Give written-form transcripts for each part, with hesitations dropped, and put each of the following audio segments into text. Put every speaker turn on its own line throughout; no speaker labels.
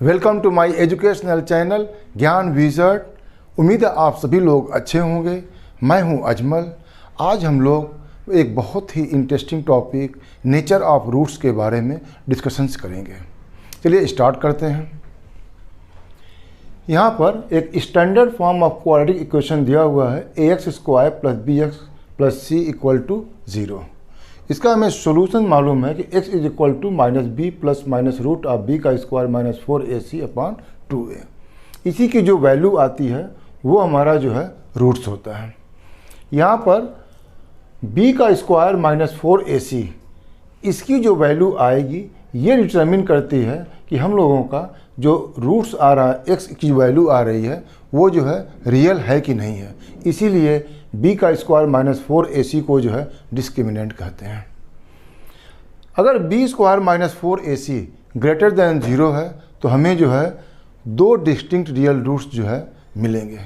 Welcome to my educational channel Gyan wizard. उम्मीद है आप सभी लोग अच्छे होंगे। मैं हूं अजमल। आज हम लोग एक बहुत ही interesting topic nature of roots के बारे में डिस्कशंस करेंगे। चलिए स्टार्ट करते हैं। यहाँ पर एक standard form of quadratic equation दिया हुआ है ax square plus bx plus c equal to 0। इसका हमें सोल्यूशन मालूम है कि x is equal to minus b plus minus root of b का square minus 4ac upon 2a। इसी की जो वैल्यू आती है वो हमारा जो है रूट्स होता है। यहाँ पर b का स्क्वायर माइनस 4ac इसकी जो वैल्यू आएगी ये डिटरमिन करती है कि हम लोगों का जो रूट्स आ रहा है x की वैल्यू आ रही है वो जो है रियल है कि नहीं है। इसीलिए b का स्क्वायर माइनस 4ac को जो है डिस्क्रिमिनेंट कहते हैं। अगर b square minus 4ac greater than 0 है तो हमें जो है दो डिस्टिंक्ट रियल रूट्स जो है मिलेंगे।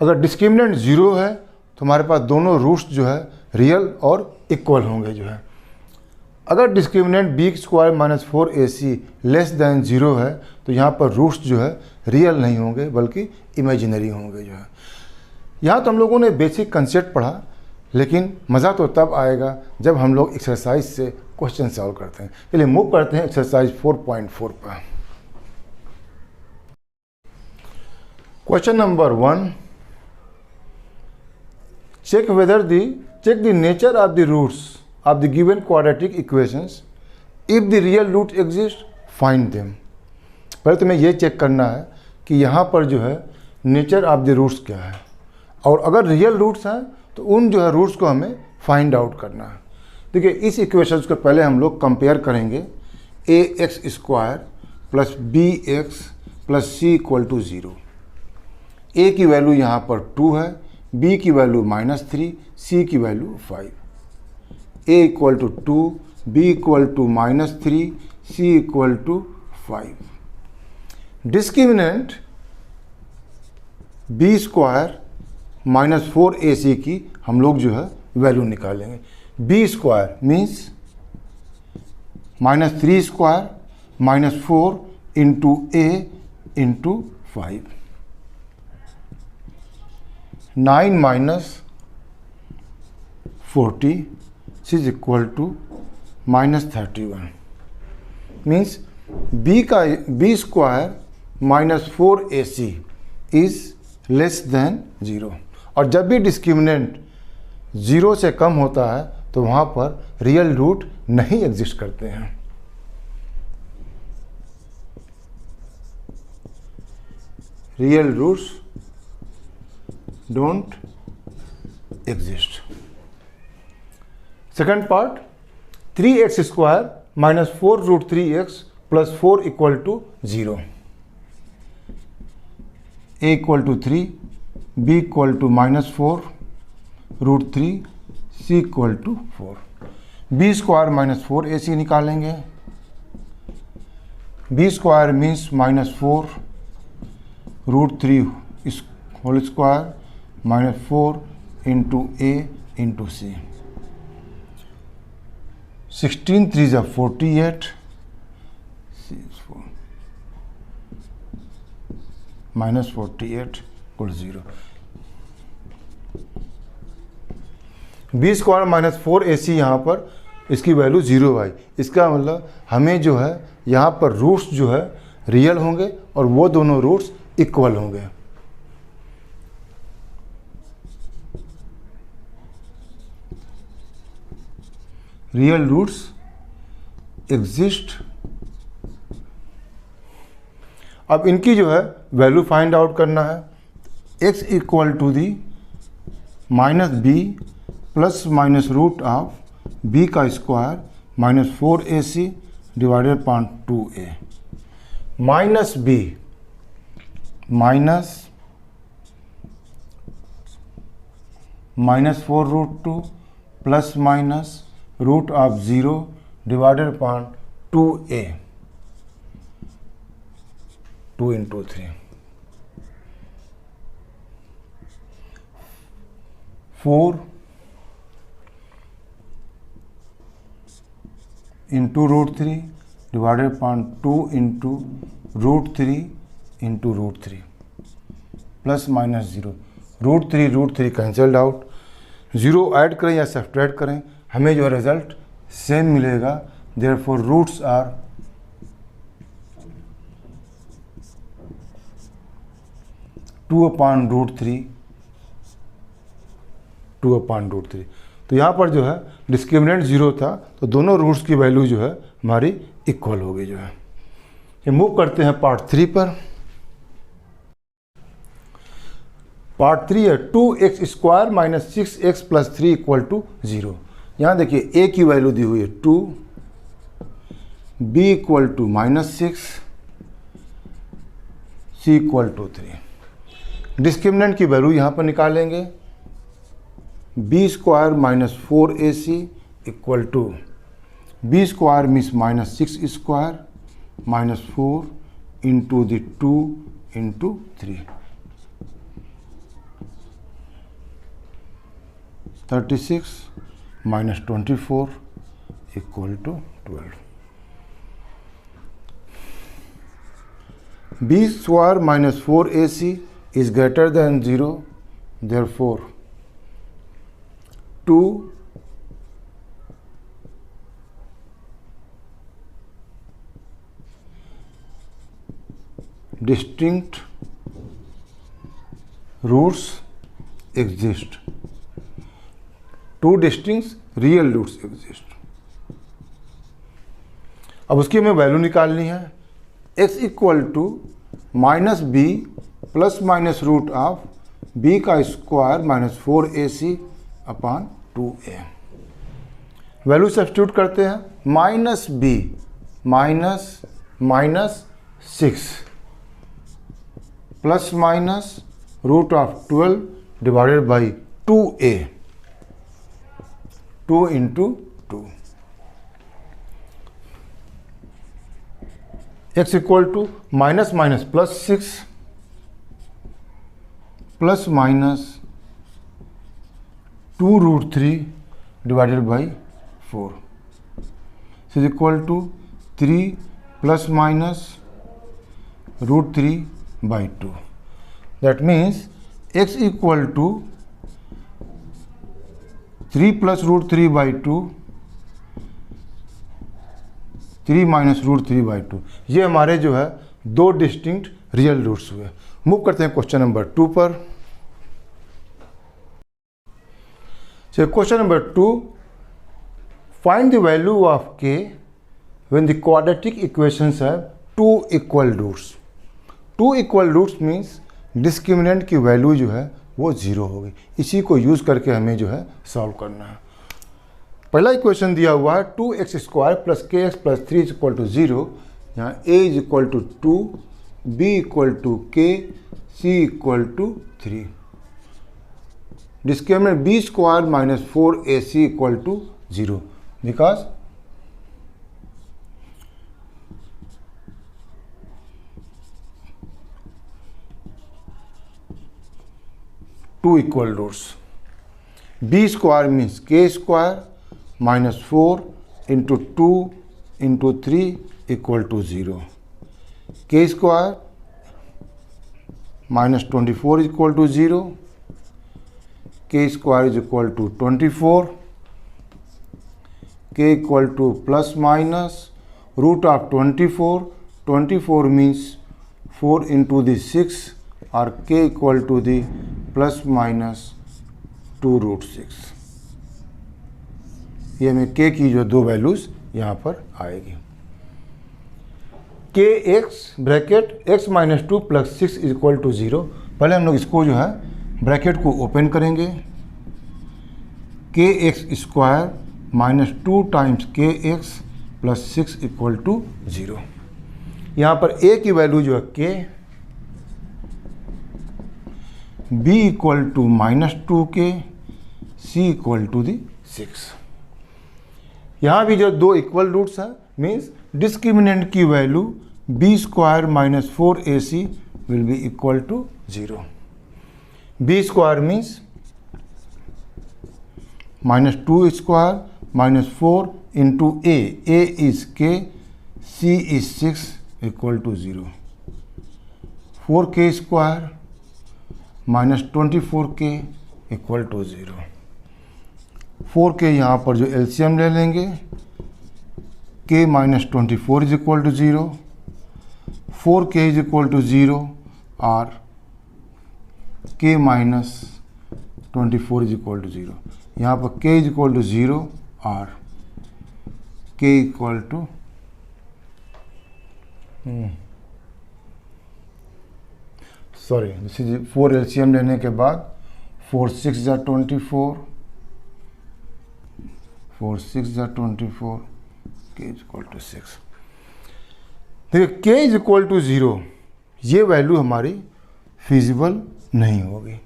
अगर डिस्क्रिमिनेंट 0 है तो हमारे पास दोनों रूट्स जो है रियल और इक्वल होंगे जो है। अगर discriminant b square minus 4ac less than 0 है तो यहाँ पर रूट्स जो है रियल नहीं होंगे बल्कि इमेजिनरी होंगे जो है। यहाँ तो हम लोगों ने बेसिक कंसेप्ट पढ़ा, लेकिन मज़ा तो तब आएगा जब हम लोग एक्सरसाइज से क्वेश्चन सॉल्व करते हैं। चलिए मूव करते हैं एक्सरसाइज 4.4 पर। Question number 1, check the nature of the roots of the given quadratic equations. If the real root exists, find them. पहले तुम्हें ये चेक करना है कि यहाँ पर जो है नेचर ऑफ द रूट्स क्या है, और अगर रियल रूट्स हैं तो उन जो है रूट्स को हमें फाइंड आउट करना है। देखिए इस इक्वेशन को पहले हम लोग कंपेयर करेंगे। ax square plus bx plus c equal to 0। a की वैल्यू यहाँ पर 2 है, b की वैल्यू -3, c की value 5। a equal to 2, b equal to -3, c equal to 5। Discriminant b square minus 4ac की हम लोग जो है वैल्यू निकालेंगे। b square means -3 square minus 4 into a into 5। 9 minus 40 is equal to -31 means b square minus 4ac is less than 0। और जब भी discriminant 0 से कम होता है तो वहाँ पर रियल रूट नहीं एग्जिस्ट करते हैं। Real roots don't exist. Second part, 3x square minus 4 root 3x plus 4 equal to 0। a equal to 3, b equal to -4 root 3, c equal to 4। b square minus 4ac निकालेंगे। b square means -4 root 3 whole square -4 into a into c। 16 3 जा 48, minus 48 equal 0। B square minus 4ac यहाँ पर इसकी value 0 आई। इसका मतलब हमें जो है यहाँ पर रूट्स जो है रियल होंगे और वो दोनों रूट्स इक्वल होंगे। Real roots exist. अब इनकी जो है वैल्यू फाइंड आउट करना है। x equal to the minus b plus minus root of b का square minus 4ac divided upon 2a। Minus b minus 4 root 2 plus minus root of 0 divided upon 2a, 2 into 3। 4 into root 3 divided upon 2 into √3 into √3 plus minus 0। √3 cancelled out, 0 add करें या subtract करें हमें जो result same मिलेगा। Therefore roots are 2/√3 2/√3। तो यहाँ पर जो है डिस्क्रिमिनेंट 0 था तो दोनों रूट्स की वैल्यू जो है हमारी इक्वल होगी जो है। ये मूव करते हैं पार्ट 3 पर। पार्ट 3 है 2x² minus 6x plus 3 equal to 0। यहाँ देखिए a की वैल्यू दी हुई है 2, b equal to -6, c equal to 3। Discriminant की वैल्यू यहाँ पर निकालेंगे। b² minus 4ac equal to b² means -6² minus 4 into the 2 into 3 36 minus 24 equal to 12। b² minus 4ac is greater than 0, therefore 2 distinct roots exist, 2 distinct real roots exist। अब उसकी हमें value निकालनी है। x equal to minus b plus minus root of b का square minus 4ac upon 2a। Value substitute करते हैं। Minus b minus 6 plus minus root of 12 divided by 2a, 2 into 2। x equal to minus minus plus 6 plus minus 2√3 divided by 4 is equal to 3 plus minus √3 by 2। That means x equal to 3 plus √3 by 2, 3 minus √3 by 2। ये हमारे जो है दो distinct real roots हुए। Move करते हैं question number 2 पर। Question number 2, find the value of k when the quadratic equations have 2 equal roots. 2 equal roots means discriminant की वैल्यू जो है वो 0 होगी। इसी को यूज़ करके हमें जो है सॉल्व करना है। पहला इक्वेशन दिया हुआ है 2x² plus kx plus 3 is equal to 0। यहाँ a is equal to 2, b equal to k, c equal to 3। Discriminant b² minus 4ac equal to 0 because two equal roots. b² means k² minus 4 into 2 into 3 equal to 0। k² minus 24 equal to 0, k² is equal to 24, k equal to plus minus root of 24 means 4 into the 6 और k equal to the plus minus 2√6। ये हमें k की जो दो values यहाँ पर आएगी। kx bracket x minus 2 plus 6 is equal to 0। पहले हम लोग इसको जो है ब्रैकेट को ओपन करेंगे। kx² minus 2 times kx plus 6 equal to 0। यहाँ पर a की वैल्यू जो है k, b equal to minus 2k, c equal to the 6। यहाँ भी जो दो इक्वल रूट्स हैं मीन्स डिस्क्रिमिनेंट की value b² minus 4ac will be equal to 0। b² means minus 2² minus 4 into a is k, C is 6 equal to 0. 4k square minus 24k equal to 0. 4k यहाँ पर जो LCM ले लेंगे, k minus 24 is equal to 0, 4k is equal to 0 और k minus 24 is equal to 0. यहाँ पर k is equal to 0 और k equal to this is 4 LCM लेने के बाद 4 6 जा 24, 4 6 जा 24, k इज इक्वल टू 6. देखिए k इज इक्वल टू 0 ये वैल्यू हमारी फिजिबल नहीं होगी.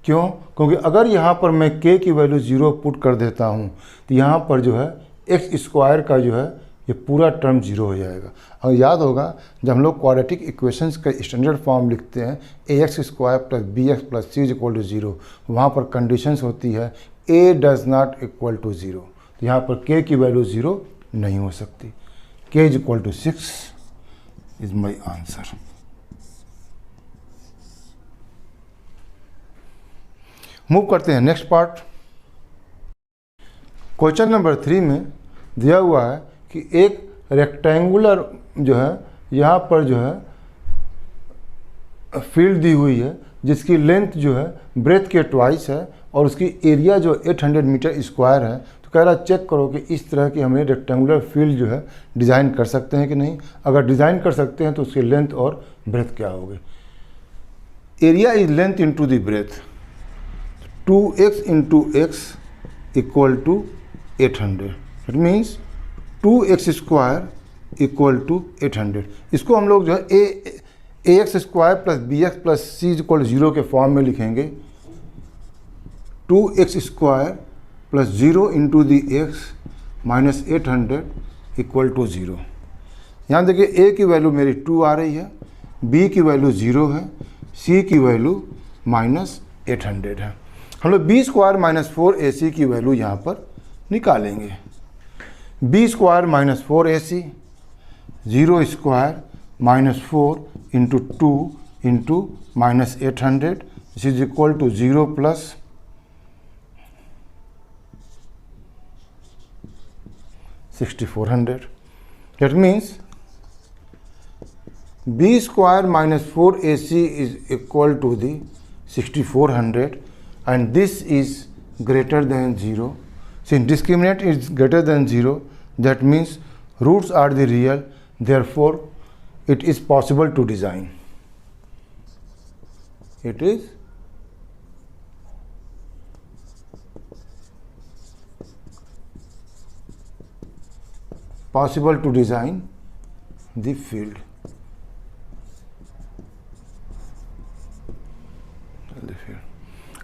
क्यों? क्योंकि अगर यहाँ पर मैं k की वैल्यू 0 पुट कर देता हूँ तो यहाँ पर जो है एक्स स्क्वायर का जो है ये पूरा टर्म 0 हो जाएगा. और याद होगा जब हम लोग क्वाड्रेटिक इक्वेशंस का स्टैंडर्ड फॉर्म लिखते हैं ax square plus b x plus c is equal to 0, वहाँ पर कंडीशंस होती है a does not equal to 0. तो यहाँ पर k की वैल्यू 0 नहीं हो सकती. k is equal to 6 is my answer. Move करते हैं नेक्स्ट पार्ट. क्वेश्चन नंबर 3 में दिया हुआ है कि एक रेक्टेंगुलर जो है यहाँ पर जो है फील्ड दी हुई है जिसकी लेंथ जो है ब्रेथ के ट्वाइस है और उसकी एरिया जो 800 मीटर स्क्वायर है. तो कह रहा चेक करो कि इस तरह की हमें रेक्टेंगुलर फील्ड जो है डिज़ाइन कर सकते हैं कि नहीं. अगर डिज़ाइन कर सकते हैं तो उसकी लेंथ और ब्रेथ क्या होगी. Area is length into the breadth. 2x into x equal to 800. It means 2x square equal to 800. इसको हम लोग जो है a x square plus b x plus c equal 0 के फॉर्म में लिखेंगे. 2x square plus 0 into the x minus 800 equal to 0. यहाँ देखिए a की वैल्यू मेरी 2 आ रही है, b की वैल्यू 0 है, c की वैल्यू माइनस 800 है. हम लोग b स्क्वायर माइनस 4ac की वैल्यू यहाँ पर निकालेंगे. b square minus 4ac, 0 square minus 4 into 2 into minus 800 this is equal to 0 plus 6400. That means b square minus 4ac is equal to the 6400 and this is greater than 0. Since discriminant is greater than 0, that means roots are the real, therefore it is possible to design. It is possible to design the field.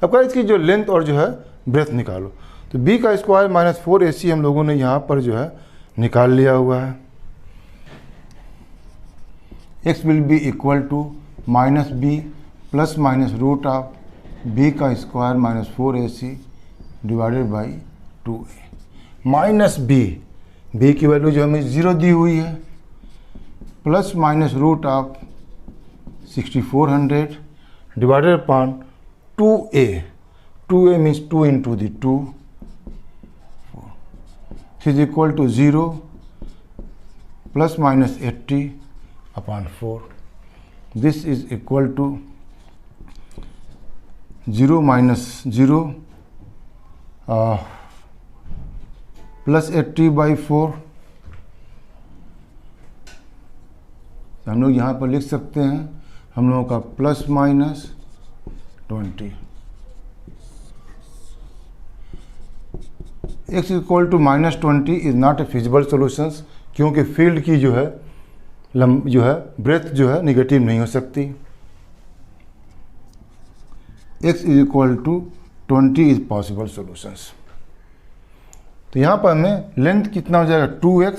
अब क्या इसकी जो length और जो है breath निकालो. तो b का स्क्वायर माइनस 4ac हम लोगों ने यहाँ पर जो है निकाल लिया हुआ है. x will be equal to minus b plus minus root of b का square minus 4ac divided by 2a minus b की वैल्यू जो हमें 0 दी हुई है plus minus root of 6400 divided upon 2a means 2 into the 2 is equal to 0 plus minus 80 upon 4. This is equal to 0 minus 0 plus 80 by 4. हम लोग यहाँ पर लिख सकते हैं हम लोगों का plus minus 20. x equal to minus 20 is not a feasible solutions क्योंकि फील्ड की जो है ब्रेथ जो है निगेटिव नहीं हो सकती. x is equal to 20 is possible solutions. तो यहाँ पर हमें लेंथ कितना हो जाएगा 2x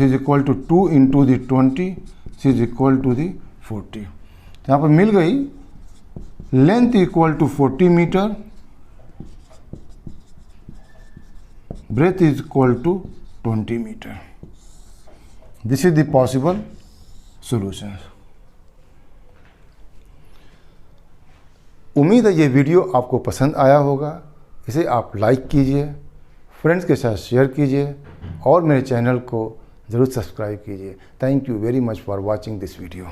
is equal to 2 into the 20 is equal to the 40. यहाँ पर मिल गई length equal to 40 metre, breadth is equal to 20 metre. This is the possible solution. उम्मीद है ये वीडियो आपको पसंद आया होगा। इसे आप लाइक कीजिए, फ्रेंड्स के साथ शेयर कीजिए और मेरे चैनल को ज़रूर सब्सक्राइब कीजिए। Thank you very much for watching this video.